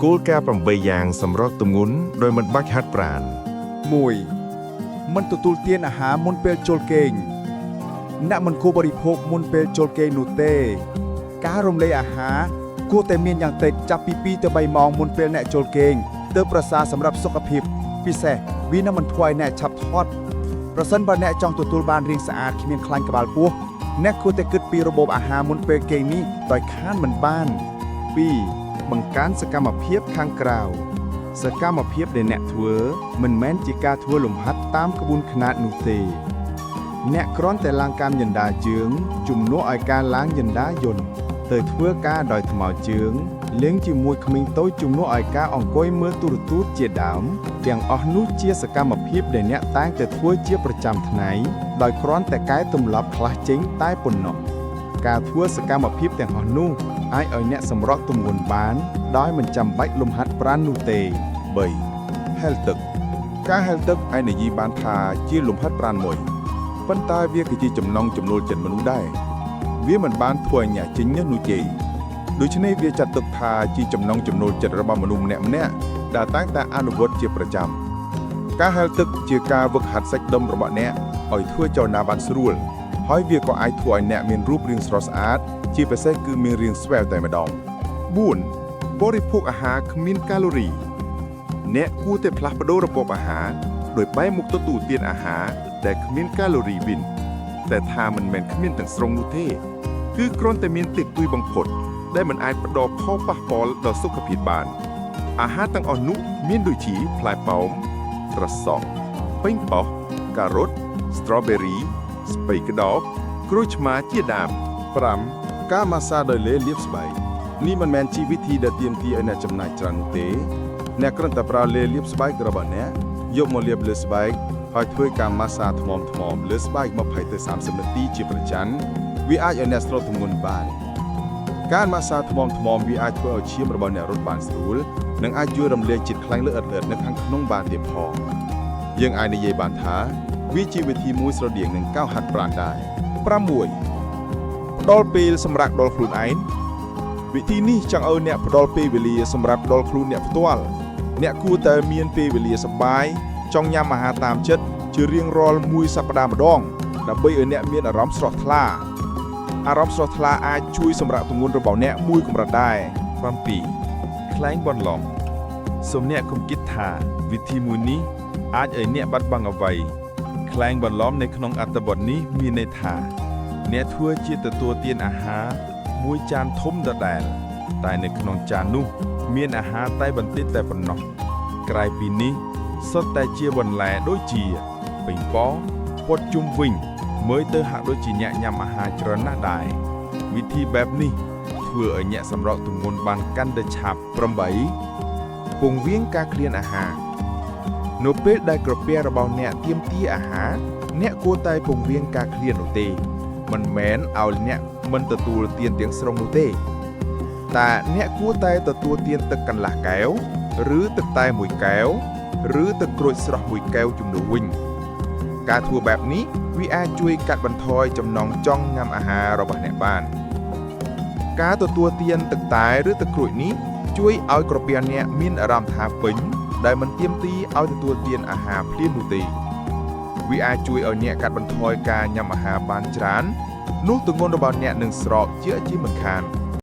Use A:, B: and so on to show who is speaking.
A: គោលការណ៍8យ៉ាងសម្រាប់ទម្ងន់ដោយមិនបាច់ហាត់ប្រាណ
B: 1. មិនទទួលទានអាហារមុនពេលចូលគេងអ្នកមិនគួរបរិភោគមុនពេលចូលគេងនោះទេការរំលាយអាហារគួរតែមានយ៉ាងតិចចាប់ពី2ទៅ3ម៉ោងមុនពេលអ្នកចូលគេងទើបប្រសើរសម្រាប់សុខភាពពិសេសវានឹងមិនធ្វើឲ្យអ្នកឆាប់ធាត់ប្រសិនបើអ្នកចង់ទទួលបានរាងស្អាតគ្មានខ្លាញ់ក្បាលពោះអ្នកគួរតែគិតពីរបបអាហារមុនពេលគេងនេះដោយខានមិនបាន 2. បង្កើនសកម្មភាពខាងក្រៅសកម្មភាពដែលអ្នកធ្វើមិនមែនជាការធ្វើលំហាត់តាមក្បួនខ្នាតនោះទេអ្នកគ្រាន់តែឡើងកាមយណ្ដាជើងជំនួសឲ្យការឡើងយណ្ដាយន្តទៅធ្វើការដោយថ្មើរជើងលេងជាមួយក្មេងតូចជំនួសឲ្យការអង្គុយមើលទូរទស្សន៍ជាដើមទាំងអស់នោះជាសកម្មភាពដែលអ្នកតែងតែធ្វើជាប្រចាំថ្ងៃដោយគ្រាន់តែកែទម្លាប់ខ្លះចេញតែប៉ុណ្ណោះការធ្វើសកម្មភាពទាំងអស់នោះអាចឲ្យអ្នកសម្រកទម្ងន់បានដោយមិនចាំបាច់លំហាត់ប្រាណនោះទេ 3. ហែលទឹកការហែលទឹកឯនិយាយបានថាជាលំហាត់ប្រាណមួយប៉ុន្តែវាគឺជាចំណង់ចំណូលចិត្តមនុស្សដែរវាមិនបានធ្វើឲ្យអ្នកចេញនោះទេដូច្នេះវាចាត់ទុកថាជាចំណង់ចំណូលចិត្តរបស់មនុស្សម្នាក់ៗដែលតែងតែអនុវត្តជាប្រចាំការហែលទឹកជាការវឹកហាត់សាច់ដុំរបស់អ្នកឲ្យធ្វើចលនាបានស្រួលហើយវាក៏អាចធ្វើឲ្យអ្នកមានរូបរាងស្រស់ស្អាតជាពិសេសគឺមានរាងស្វែវតែម្ដង 4. បរិភោគអាហារគ្មានកាឡូរីអ្នកគួរតែផ្លាស់ប្ដូររបបអាហារដោយបែរមុខទទួលទានអាហារដែលគ្មានកាឡូរីវិញតែថាមិនមែនគ្មានទាំងស្រុងនោះទេគឺគ្រាន់តែមានតិចតួចបំផុតដែលមិនអាចផ្ដល់ផលប៉ះពាល់ដល់សុខភាពបានអាហារទាំងអស់នោះមានដូចជាផ្លែប៉ោមត្រសក់ប៉េងប៉ោះការ៉ុតស្ត្រអប៊េរីស្ពៃក្តោបក្រូចឆ្មាជាដើម 5. ការម៉ាស្សាដោយលេលាបស្បែកនេះមិនមែនជាវិធីដែលទាមទារឲ្យអ្នកចំណាយច្រើននោះទេអ្នកគ្រាន់តែប្រើលេលាបស្បែករបស់អ្នកយកមកលាបលើស្បែកហើយធ្វើការម៉ាស្សាថ្មៗលើស្បែក20ទៅ30នាទីជាប្រចាំវាអាចឲ្យអ្នកស្រូបទម្ងន់បានការម៉ាស្សាថ្មៗវាអាចធ្វើឲ្យឈាមរបស់អ្នករត់បានស្រួលនិងអាចជួយរំលាយជាតិខ្លាញ់លើអ៊ិតៗនៅខាងក្នុងបានទៀតផងយើងអាចនិយាយបានថាវាជាវិធីមួយស្រដៀងនឹងការហាត់ប្រាណដែរ 6. ផ្ដល់ពេលសម្រាប់ដល់ខ្លួនឯងវិធីនេះចង់ឲ្យអ្នកផ្ដល់ពេលវេលាសម្រាប់ដល់ខ្លួនអ្នកផ្ទាល់អ្នកគួរតែមានពេលវេលាសប្បាយចង់ញ៉ាំអាហារតាមចិត្តជារៀងរាល់មួយសប្តាហ៍ម្ដងដើម្បីឲ្យអ្នកមានអារម្មណ៍ស្រស់ថ្លាអាចជួយសម្រាកទម្ងន់របស់អ្នកមួយកម្រិតដែរ 7. ខ្លែងបន្លំសូមអ្នកកុំគិតថាវិធីមួយនេះអាចឲ្យអ្នកបាត់បង់អ្វីខ្លែងបន្លំនៅក្នុងអត្ថបទនេះមានន័យថាអ្នកធ្វើជាទទួលទានអាហារមួយចានធំដដែលតែនៅក្នុងចាននោះមានអាហារតែបន្តិចតែប៉ុណ្ណោះក្រៅពីនេះសុទ្ធតែជាបន្លែដូចជាប៉េងប៉ោះព័ទ្ធជុំវិញមើលទៅហាក់ដូចជាអ្នកញ៉ាំអាហារច្រើនណាស់ដែរវិធីបែបនេះធ្វើឲ្យអ្នកសម្រកទម្ងន់បានកាន់តែឆាប់ 8. ពង្រៀងការឃ្លានអាហារនៅពេលដែលក្រពះរបស់អ្នកទាមទារអាហារអ្នកគួរតែពង្រៀងការឃ្លាននោះទេមិនមែនឲ្យអ្នកមិនទទួលទានទាំងស្រុងនោះទេតែអ្នកគួរតែទទួលទានទឹកកន្លះកែវឬទឹកតែ1កែវឬទឹកក្រូចស្រស់1កែវជំនួសវិញការធ្វើបែបនេះវាអាចជួយកាត់បន្ថយចំណង់ចង់ញ៉ាំអាហាររបស់អ្នកបានការទទួលទានទឹកតែឬទឹកក្រូចនេះជួយឲ្យក្រពះអ្នកមានអារម្មណ៍ថាពេញដែលមិនទាមទារឲ្យទទួលទានអាហារភ្លាមនោះទេវាអាចជួយឲ្យអ្នកកាត់បន្ថយការញ៉ាំអាហារបានច្រើននោះទម្ងន់របស់អ្នកនឹងស្រកជាមិនខាន